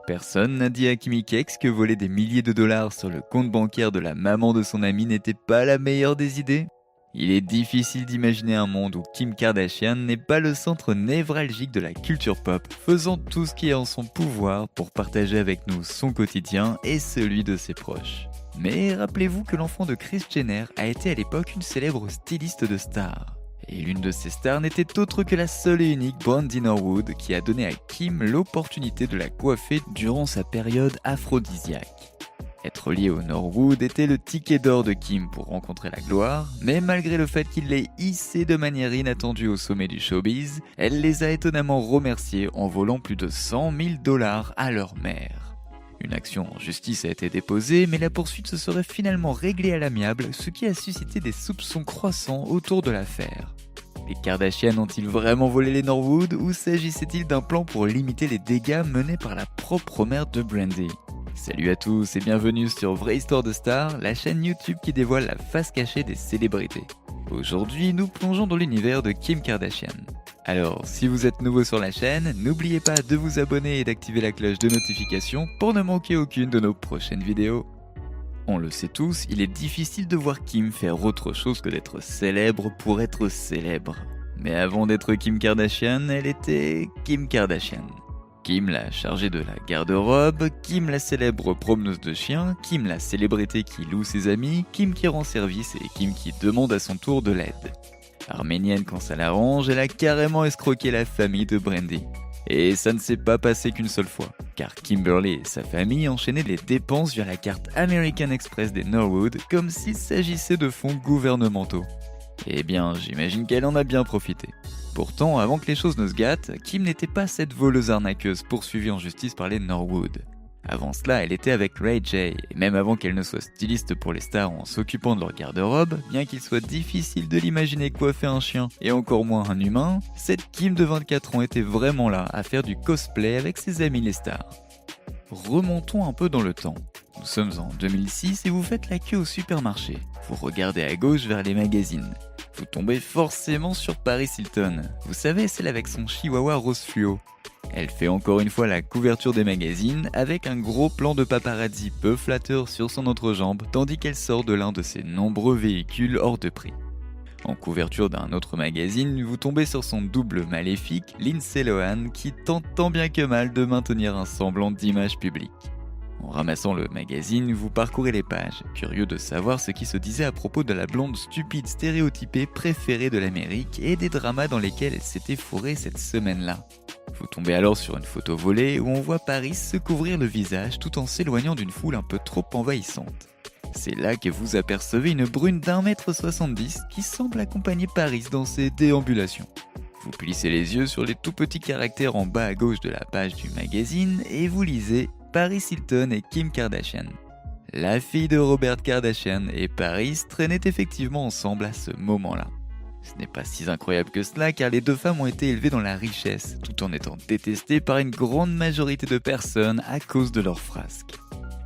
Personne n'a dit à Kimi Cakes que voler des milliers de dollars sur le compte bancaire de la maman de son ami n'était pas la meilleure des idées. Il est difficile d'imaginer un monde où Kim Kardashian n'est pas le centre névralgique de la culture pop, faisant tout ce qui est en son pouvoir pour partager avec nous son quotidien et celui de ses proches. Mais rappelez-vous que l'enfant de Kris Jenner a été à l'époque une célèbre styliste de stars. Et l'une de ces stars n'était autre que la seule et unique Brandy Norwood qui a donné à Kim l'opportunité de la coiffer durant sa période aphrodisiaque. Être lié au Norwood était le ticket d'or de Kim pour rencontrer la gloire, mais malgré le fait qu'il l'ait hissée de manière inattendue au sommet du showbiz, elle les a étonnamment remerciés en volant plus de 100 000 dollars à leur mère. Une action en justice a été déposée, mais la poursuite se serait finalement réglée à l'amiable, ce qui a suscité des soupçons croissants autour de l'affaire. Les Kardashian ont-ils vraiment volé les Norwood ou s'agissait-il d'un plan pour limiter les dégâts menés par la propre mère de Brandy ? Salut à tous et bienvenue sur Vraie Histoire de Stars, la chaîne YouTube qui dévoile la face cachée des célébrités. Aujourd'hui, nous plongeons dans l'univers de Kim Kardashian. Alors, si vous êtes nouveau sur la chaîne, n'oubliez pas de vous abonner et d'activer la cloche de notification pour ne manquer aucune de nos prochaines vidéos. On le sait tous, il est difficile de voir Kim faire autre chose que d'être célèbre pour être célèbre. Mais avant d'être Kim Kardashian, elle était Kim Kardashian. Kim la chargée de la garde-robe, Kim la célèbre promeneuse de chiens, Kim la célébrité qui loue ses amis, Kim qui rend service et Kim qui demande à son tour de l'aide. Arménienne quand ça l'arrange, elle a carrément escroqué la famille de Brandy. Et ça ne s'est pas passé qu'une seule fois, car Kimberly et sa famille enchaînaient les dépenses via la carte American Express des Norwood comme s'il s'agissait de fonds gouvernementaux. Eh bien, j'imagine qu'elle en a bien profité. Pourtant, avant que les choses ne se gâtent, Kim n'était pas cette voleuse arnaqueuse poursuivie en justice par les Norwood. Avant cela, elle était avec Ray J, et même avant qu'elle ne soit styliste pour les stars en s'occupant de leur garde-robe, bien qu'il soit difficile de l'imaginer coiffer un chien, et encore moins un humain, cette Kim de 24 ans était vraiment là à faire du cosplay avec ses amis les stars. Remontons un peu dans le temps. Nous sommes en 2006 et vous faites la queue au supermarché. Vous regardez à gauche vers les magazines. Vous tombez forcément sur Paris Hilton. Vous savez, celle avec son chihuahua rose fluo. Elle fait encore une fois la couverture des magazines avec un gros plan de paparazzi peu flatteur sur son entrejambe tandis qu'elle sort de l'un de ses nombreux véhicules hors de prix. En couverture d'un autre magazine, vous tombez sur son double maléfique, Lindsay Lohan, qui tente tant bien que mal de maintenir un semblant d'image publique. En ramassant le magazine, vous parcourez les pages, curieux de savoir ce qui se disait à propos de la blonde stupide stéréotypée préférée de l'Amérique et des dramas dans lesquels elle s'était fourrée cette semaine-là. Vous tombez alors sur une photo volée où on voit Paris se couvrir le visage tout en s'éloignant d'une foule un peu trop envahissante. C'est là que vous apercevez une brune d'1,70 m qui semble accompagner Paris dans ses déambulations. Vous plissez les yeux sur les tout petits caractères en bas à gauche de la page du magazine et vous lisez Paris Hilton et Kim Kardashian. La fille de Robert Kardashian et Paris traînaient effectivement ensemble à ce moment-là. Ce n'est pas si incroyable que cela car les deux femmes ont été élevées dans la richesse, tout en étant détestées par une grande majorité de personnes à cause de leurs frasques.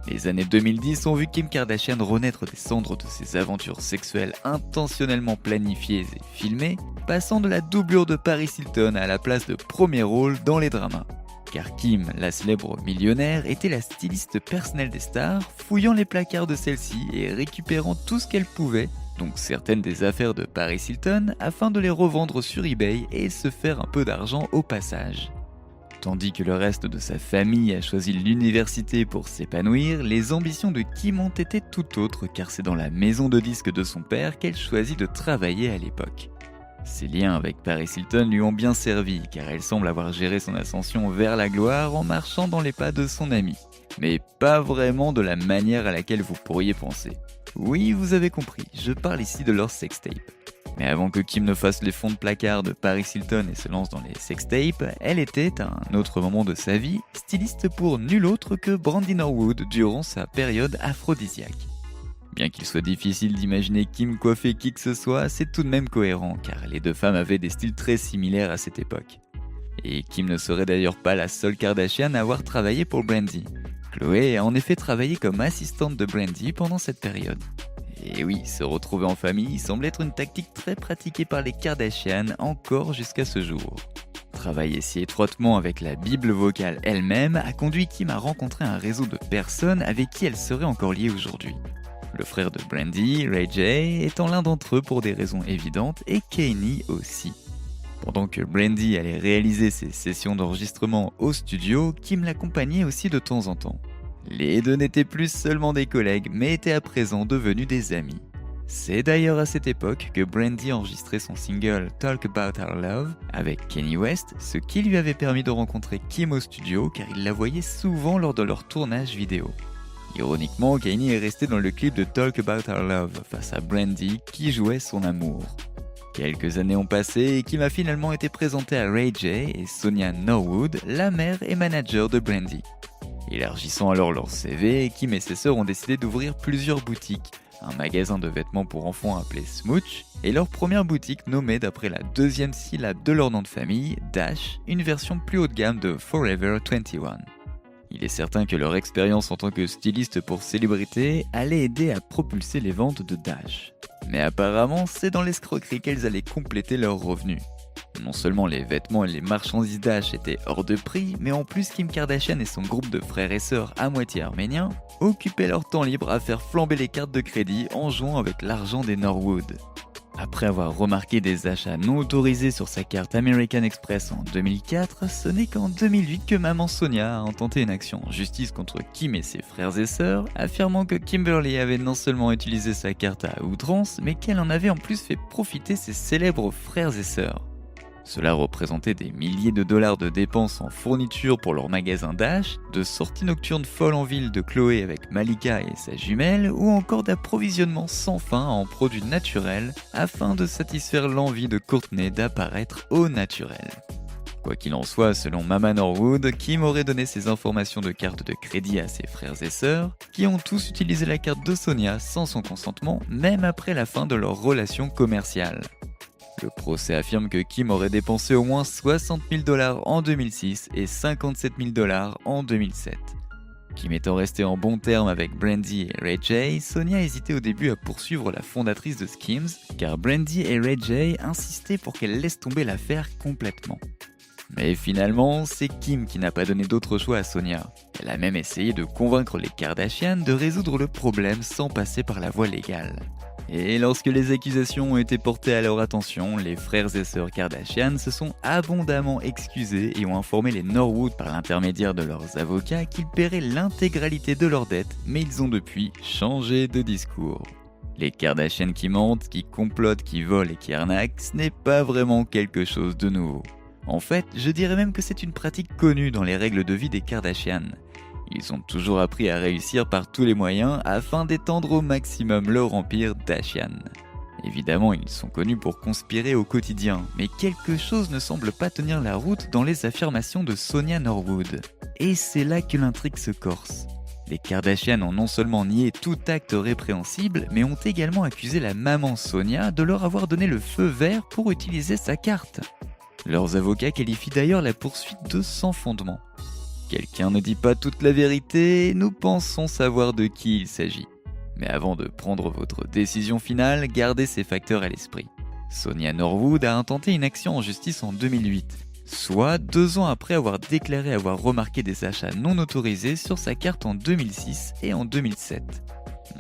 Les années 2010 ont vu Kim Kardashian renaître des cendres de ses aventures sexuelles intentionnellement planifiées et filmées, passant de la doublure de Paris Hilton à la place de premier rôle dans les dramas. Car Kim, la célèbre millionnaire, était la styliste personnelle des stars, fouillant les placards de celles-ci et récupérant tout ce qu'elle pouvait, donc certaines des affaires de Paris Hilton, afin de les revendre sur eBay et se faire un peu d'argent au passage. Tandis que le reste de sa famille a choisi l'université pour s'épanouir, les ambitions de Kim ont été tout autres car c'est dans la maison de disques de son père qu'elle choisit de travailler à l'époque. Ses liens avec Paris Hilton lui ont bien servi car elle semble avoir géré son ascension vers la gloire en marchant dans les pas de son ami. Mais pas vraiment de la manière à laquelle vous pourriez penser. Oui, vous avez compris, je parle ici de leur sextape. Mais avant que Kim ne fasse les fonds de placard de Paris Hilton et se lance dans les sextapes, elle était, à un autre moment de sa vie, styliste pour nul autre que Brandy Norwood durant sa période aphrodisiaque. Bien qu'il soit difficile d'imaginer Kim coiffer qui que ce soit, c'est tout de même cohérent car les deux femmes avaient des styles très similaires à cette époque. Et Kim ne serait d'ailleurs pas la seule Kardashian à avoir travaillé pour Brandy. Khloé a en effet travaillé comme assistante de Brandy pendant cette période. Et oui, se retrouver en famille semble être une tactique très pratiquée par les Kardashian encore jusqu'à ce jour. Travailler si étroitement avec la Bible vocale elle-même a conduit Kim à rencontrer un réseau de personnes avec qui elle serait encore liée aujourd'hui. Le frère de Brandy, Ray J, étant l'un d'entre eux pour des raisons évidentes, et Kanye aussi. Pendant que Brandy allait réaliser ses sessions d'enregistrement au studio, Kim l'accompagnait aussi de temps en temps. Les deux n'étaient plus seulement des collègues, mais étaient à présent devenus des amis. C'est d'ailleurs à cette époque que Brandy enregistrait son single Talk About Our Love avec Kanye West, ce qui lui avait permis de rencontrer Kim au studio car il la voyait souvent lors de leur tournage vidéo. Ironiquement, Kanye est resté dans le clip de Talk About Our Love face à Brandy qui jouait son amour. Quelques années ont passé et Kim a finalement été présentée à Ray J et Sonia Norwood, la mère et manager de Brandy. Élargissant alors leur CV, Kim et ses sœurs ont décidé d'ouvrir plusieurs boutiques, un magasin de vêtements pour enfants appelé Smooch, et leur première boutique nommée d'après la deuxième syllabe de leur nom de famille, Dash, une version plus haut de gamme de Forever 21. Il est certain que leur expérience en tant que styliste pour célébrités allait aider à propulser les ventes de Dash. Mais apparemment, c'est dans l'escroquerie qu'elles allaient compléter leurs revenus. Non seulement les vêtements et les marchandises Dash étaient hors de prix, mais en plus Kim Kardashian et son groupe de frères et sœurs à moitié arméniens occupaient leur temps libre à faire flamber les cartes de crédit en jouant avec l'argent des Norwood. Après avoir remarqué des achats non autorisés sur sa carte American Express en 2004, ce n'est qu'en 2008 que maman Sonia a intenté une action en justice contre Kim et ses frères et sœurs, affirmant que Kimberly avait non seulement utilisé sa carte à outrance, mais qu'elle en avait en plus fait profiter ses célèbres frères et sœurs. Cela représentait des milliers de dollars de dépenses en fourniture pour leur magasin Dash, de sorties nocturnes folles en ville de Chloé avec Malika et sa jumelle, ou encore d'approvisionnement sans fin en produits naturels afin de satisfaire l'envie de Kourtney d'apparaître au naturel. Quoi qu'il en soit, selon Mama Norwood, Kim aurait donné ses informations de carte de crédit à ses frères et sœurs, qui ont tous utilisé la carte de Sonia sans son consentement, même après la fin de leur relation commerciale. Le procès affirme que Kim aurait dépensé au moins 60 000 $ en 2006 et 57 000 $ en 2007. Kim étant resté en bons termes avec Brandy et Ray J, Sonia hésitait au début à poursuivre la fondatrice de Skims, car Brandy et Ray J insistaient pour qu'elle laisse tomber l'affaire complètement. Mais finalement, c'est Kim qui n'a pas donné d'autre choix à Sonia. Elle a même essayé de convaincre les Kardashian de résoudre le problème sans passer par la voie légale. Et lorsque les accusations ont été portées à leur attention, les frères et sœurs Kardashian se sont abondamment excusés et ont informé les Norwood par l'intermédiaire de leurs avocats qu'ils paieraient l'intégralité de leurs dettes, mais ils ont depuis changé de discours. Les Kardashian qui mentent, qui complotent, qui volent et qui arnaquent, ce n'est pas vraiment quelque chose de nouveau. En fait, je dirais même que c'est une pratique connue dans les règles de vie des Kardashian. Ils ont toujours appris à réussir par tous les moyens afin d'étendre au maximum leur empire Dashian. Évidemment, ils sont connus pour conspirer au quotidien, mais quelque chose ne semble pas tenir la route dans les affirmations de Sonia Norwood. Et c'est là que l'intrigue se corse. Les Kardashian ont non seulement nié tout acte répréhensible, mais ont également accusé la maman Sonia de leur avoir donné le feu vert pour utiliser sa carte. Leurs avocats qualifient d'ailleurs la poursuite de sans fondement. Quelqu'un ne dit pas toute la vérité, nous pensons savoir de qui il s'agit. Mais avant de prendre votre décision finale, gardez ces facteurs à l'esprit. Sonia Norwood a intenté une action en justice en 2008, soit 2 ans après avoir déclaré avoir remarqué des achats non autorisés sur sa carte en 2006 et en 2007.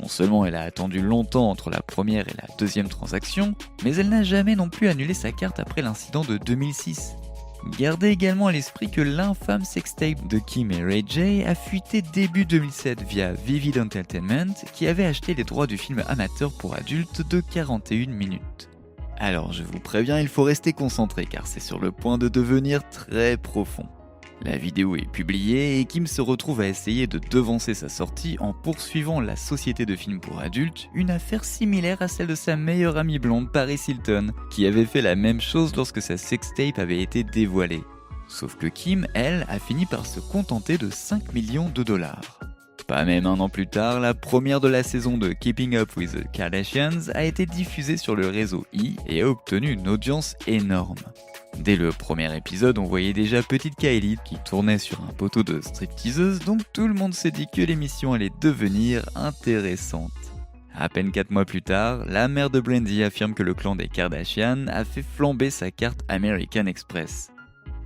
Non seulement elle a attendu longtemps entre la première et la deuxième transaction, mais elle n'a jamais non plus annulé sa carte après l'incident de 2006. Gardez également à l'esprit que l'infâme sextape de Kim et Ray J a fuité début 2007 via Vivid Entertainment qui avait acheté les droits du film amateur pour adultes de 41 minutes. Alors je vous préviens, il faut rester concentré car c'est sur le point de devenir très profond. La vidéo est publiée et Kim se retrouve à essayer de devancer sa sortie en poursuivant la société de films pour adultes, une affaire similaire à celle de sa meilleure amie blonde Paris Hilton, qui avait fait la même chose lorsque sa sextape avait été dévoilée. Sauf que Kim, elle, a fini par se contenter de 5 millions de dollars. Pas même un an plus tard, la première de la saison de Keeping Up with the Kardashians a été diffusée sur le réseau E! Et a obtenu une audience énorme. Dès le premier épisode, on voyait déjà petite Kylie qui tournait sur un poteau de stripteaseuse, donc tout le monde s'est dit que l'émission allait devenir intéressante. À peine 4 mois plus tard, la mère de Brandy affirme que le clan des Kardashian a fait flamber sa carte American Express.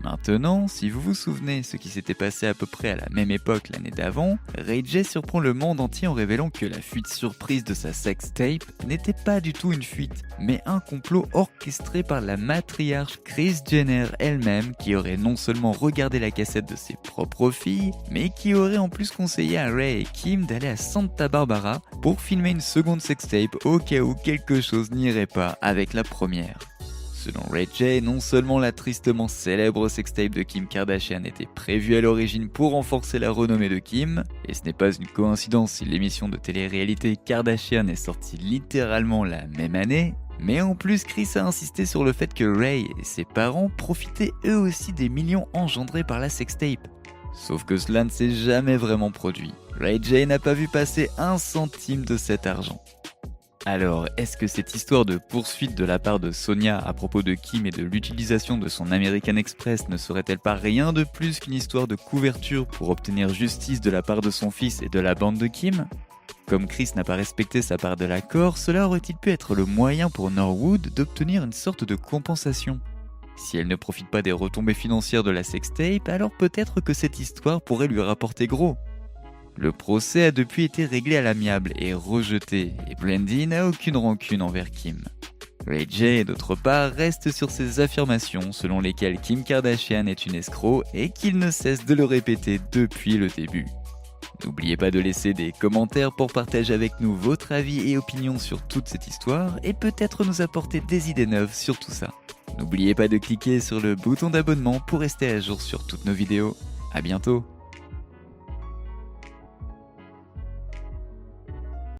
Maintenant, si vous vous souvenez ce qui s'était passé à peu près à la même époque l'année d'avant, Ray J surprend le monde entier en révélant que la fuite surprise de sa sextape n'était pas du tout une fuite, mais un complot orchestré par la matriarche Kris Jenner elle-même qui aurait non seulement regardé la cassette de ses propres filles, mais qui aurait en plus conseillé à Ray et Kim d'aller à Santa Barbara pour filmer une seconde sextape au cas où quelque chose n'irait pas avec la première. Selon Ray J, non seulement la tristement célèbre sextape de Kim Kardashian était prévue à l'origine pour renforcer la renommée de Kim, et ce n'est pas une coïncidence si l'émission de télé-réalité Kardashian est sortie littéralement la même année, mais en plus Kris a insisté sur le fait que Ray et ses parents profitaient eux aussi des millions engendrés par la sextape. Sauf que cela ne s'est jamais vraiment produit. Ray J n'a pas vu passer un centime de cet argent. Alors, est-ce que cette histoire de poursuite de la part de Sonia à propos de Kim et de l'utilisation de son American Express ne serait-elle pas rien de plus qu'une histoire de couverture pour obtenir justice de la part de son fils et de la bande de Kim ? Comme Kris n'a pas respecté sa part de l'accord, cela aurait-il pu être le moyen pour Norwood d'obtenir une sorte de compensation ? Si elle ne profite pas des retombées financières de la sextape, alors peut-être que cette histoire pourrait lui rapporter gros. Le procès a depuis été réglé à l'amiable et rejeté, et Brandy n'a aucune rancune envers Kim. Ray J, d'autre part, reste sur ses affirmations selon lesquelles Kim Kardashian est une escroc et qu'il ne cesse de le répéter depuis le début. N'oubliez pas de laisser des commentaires pour partager avec nous votre avis et opinion sur toute cette histoire et peut-être nous apporter des idées neuves sur tout ça. N'oubliez pas de cliquer sur le bouton d'abonnement pour rester à jour sur toutes nos vidéos. À bientôt!